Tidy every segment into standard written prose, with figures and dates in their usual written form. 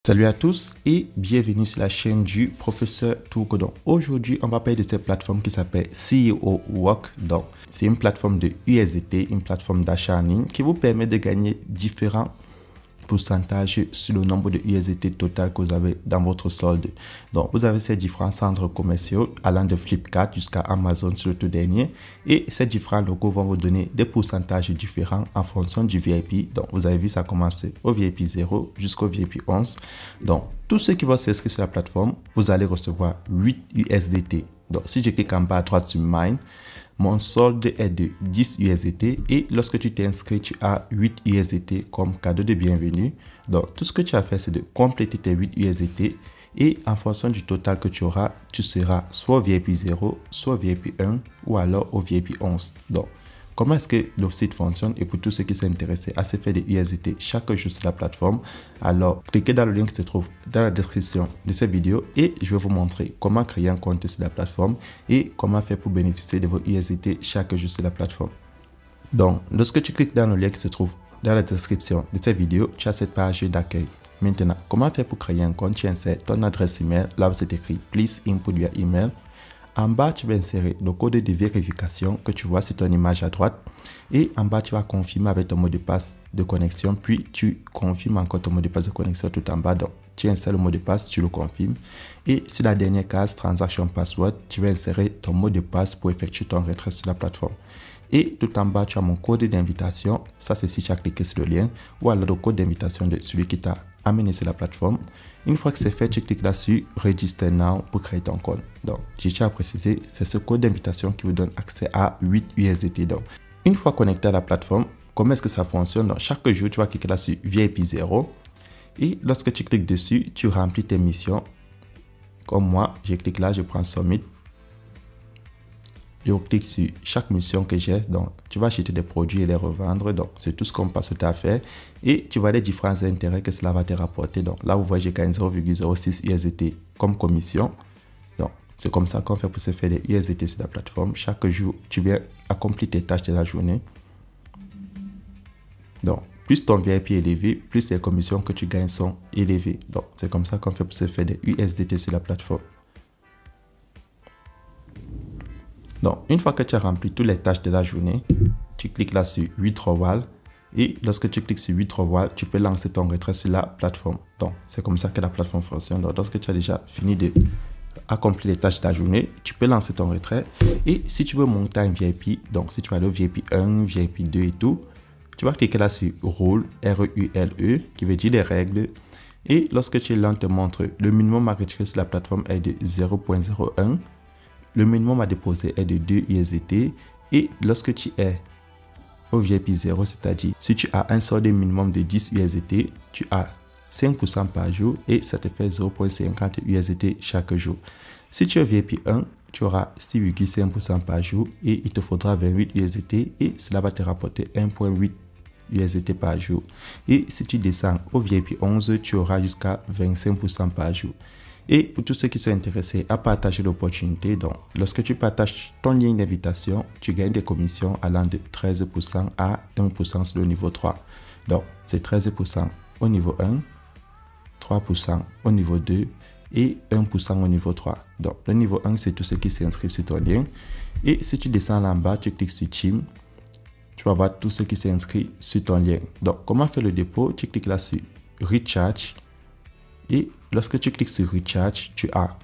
Salut à tous et bienvenue sur la chaîne du professeur Touko. Donc aujourd'hui, on va parler de cette plateforme qui s'appelle CEO Work. Donc c'est une plateforme de USDT, une plateforme d'achat en ligne qui vous permet de gagner différents pourcentage sur le nombre de USDT total que vous avez dans votre solde. Donc, vous avez ces différents centres commerciaux allant de Flipkart jusqu'à Amazon sur le tout dernier. Et ces différents logos vont vous donner des pourcentages différents en fonction du VIP. Donc, vous avez vu, ça commence au VIP 0 jusqu'au VIP 11. Donc, tous ceux qui vont s'inscrire sur la plateforme, vous allez recevoir 8 USDT. Donc, si je clique en bas à droite sur Mine, mon solde est de 10 USDT et lorsque tu t'inscris, tu as 8 USDT comme cadeau de bienvenue. Donc, tout ce que tu as fait, c'est de compléter tes 8 USDT et en fonction du total que tu auras, tu seras soit au VIP 0, soit au VIP 1 ou alors au VIP 11. Donc, comment est-ce que le site fonctionne? Et pour tous ceux qui sont intéressés à se faire des USDT chaque jour sur la plateforme, alors cliquez dans le lien qui se trouve dans la description de cette vidéo et je vais vous montrer comment créer un compte sur la plateforme et comment faire pour bénéficier de vos USDT chaque jour sur la plateforme. Donc, lorsque tu cliques dans le lien qui se trouve dans la description de cette vidéo, tu as cette page d'accueil. Maintenant, comment faire pour créer un compte? Tu insères ton adresse email, là où c'est écrit « Please input your email ». En bas, tu vas insérer le code de vérification que tu vois sur ton image à droite. Et en bas, tu vas confirmer avec ton mot de passe de connexion. Puis, tu confirmes encore ton mot de passe de connexion tout en bas. Donc, tu insères le mot de passe, tu le confirmes. Et sur la dernière case, Transaction Password, tu vas insérer ton mot de passe pour effectuer ton retrait sur la plateforme. Et tout en bas, tu as mon code d'invitation. Ça, c'est si tu as cliqué sur le lien. Ou alors le code d'invitation de celui qui t'a amené sur la plateforme. Une fois que c'est fait, tu cliques là sur Register Now pour créer ton compte. Donc, je tiens à préciser, c'est ce code d'invitation qui vous donne accès à 8 USDT. Donc, une fois connecté à la plateforme, comment est-ce que ça fonctionne? Donc, chaque jour, tu vas cliquer là sur VIP 0. Et lorsque tu cliques dessus, tu remplis tes missions. Comme moi, je clique là, je prends Submit. Je clique sur chaque mission que j'ai. Donc, tu vas acheter des produits et les revendre. Donc, c'est tout ce qu'on passe à faire. Et tu vois les différents intérêts que cela va te rapporter. Donc, là, vous voyez, j'ai gagné 0,06 USDT comme commission. Donc, c'est comme ça qu'on fait pour se faire des USDT sur la plateforme. Chaque jour, tu viens accomplir tes tâches de la journée. Donc, plus ton VIP est élevé, plus les commissions que tu gagnes sont élevées. Donc, c'est comme ça qu'on fait pour se faire des USDT sur la plateforme. Donc, une fois que tu as rempli toutes les tâches de la journée, tu cliques là sur Withdrawal. Et lorsque tu cliques sur Withdrawal, tu peux lancer ton retrait sur la plateforme. Donc, c'est comme ça que la plateforme fonctionne. Donc, lorsque tu as déjà fini de accomplir les tâches de la journée, tu peux lancer ton retrait. Et si tu veux monter un VIP, donc si tu vas aller au VIP 1, VIP 2 et tout, tu vas cliquer là sur Rule, R-E-U-L-E, qui veut dire les règles. Et lorsque tu es là, on te montre le minimum à retirer sur la plateforme est de 0,01. Le minimum à déposer est de 2 USDT et lorsque tu es au VIP 0, c'est-à-dire si tu as un solde minimum de 10 USDT, tu as 5% par jour et ça te fait 0,50 USDT chaque jour. Si tu es au VIP 1, tu auras 6,5% par jour et il te faudra 28 USDT et cela va te rapporter 1,8 USDT par jour. Et si tu descends au VIP 11, tu auras jusqu'à 25% par jour. Et pour tous ceux qui sont intéressés à partager l'opportunité, donc lorsque tu partages ton lien d'invitation, tu gagnes des commissions allant de 13% à 1% sur le niveau 3. Donc, c'est 13% au niveau 1, 3% au niveau 2 et 1% au niveau 3. Donc, le niveau 1, c'est tous ceux qui s'inscrivent sur ton lien. Et si tu descends là en bas, tu cliques sur Team, tu vas voir tous ceux qui s'inscrivent sur ton lien. Donc, comment faire le dépôt? Tu cliques là sur Recharge. Et lorsque tu cliques sur Recharge, tu as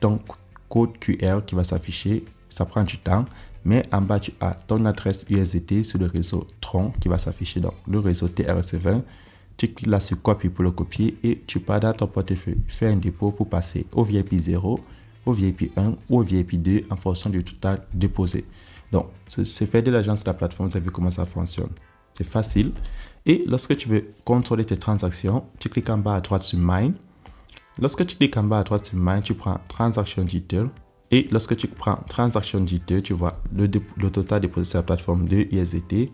ton code QR qui va s'afficher. Ça prend du temps. Mais en bas, tu as ton adresse USDT sur le réseau Tron qui va s'afficher. Donc, le réseau TRC20. Tu cliques là sur Copy pour le copier et tu pars dans ton portefeuille. Fais un dépôt pour passer au VIP 0, au VIP 1 ou au VIP 2 en fonction du total déposé. Donc, c'est fait de l'agence de la plateforme. Vous avez vu comment ça fonctionne. C'est facile. Et lorsque tu veux contrôler tes transactions, tu cliques en bas à droite sur Mine. Lorsque tu cliques en bas à droite sur Mine, tu prends Transaction Detail. Et lorsque tu prends Transaction Detail, tu vois le total déposé sur la plateforme de USDT.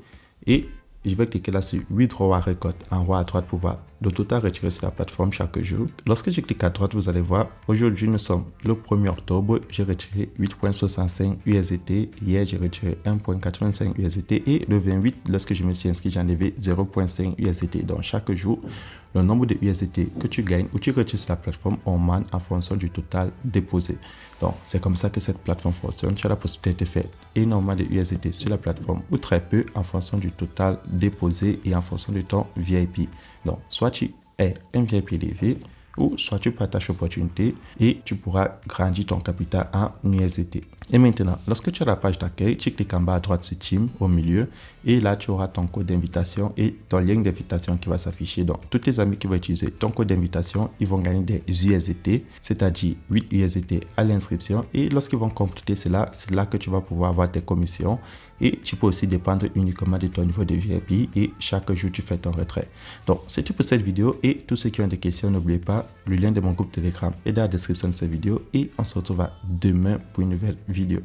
Et je vais cliquer là sur Withdrawal Record en haut à droite pour voir le total retiré sur la plateforme chaque jour. Lorsque je clique à droite, vous allez voir, aujourd'hui nous sommes le 1er octobre, j'ai retiré 8,65 USDT. Hier, j'ai retiré 1,85 USDT et le 28, lorsque je me suis inscrit, j'ai enlevé 0,5 USDT. Donc chaque jour, le nombre de USDT que tu gagnes ou tu retires sur la plateforme augmente en fonction du total déposé. Donc c'est comme ça que cette plateforme fonctionne. Tu as la possibilité de faire énormément de USDT sur la plateforme ou très peu en fonction du total déposé et en fonction de ton VIP. Donc soit tu es un VIP élevé ou soit tu partages l'opportunité et tu pourras grandir ton capital en USDT. Et maintenant, lorsque tu as la page d'accueil, tu cliques en bas à droite sur Team au milieu et là tu auras ton code d'invitation et ton lien d'invitation qui va s'afficher. Donc tous tes amis qui vont utiliser ton code d'invitation, ils vont gagner des USDT, c'est-à-dire 8 USDT à l'inscription, et lorsqu'ils vont compléter cela, c'est là que tu vas pouvoir avoir tes commissions. Et tu peux aussi dépendre uniquement de ton niveau de VIP et chaque jour tu fais ton retrait. Donc c'est tout pour cette vidéo et tous ceux qui ont des questions, n'oubliez pas, le lien de mon groupe Telegram est dans la description de cette vidéo et on se retrouve demain pour une nouvelle vidéo.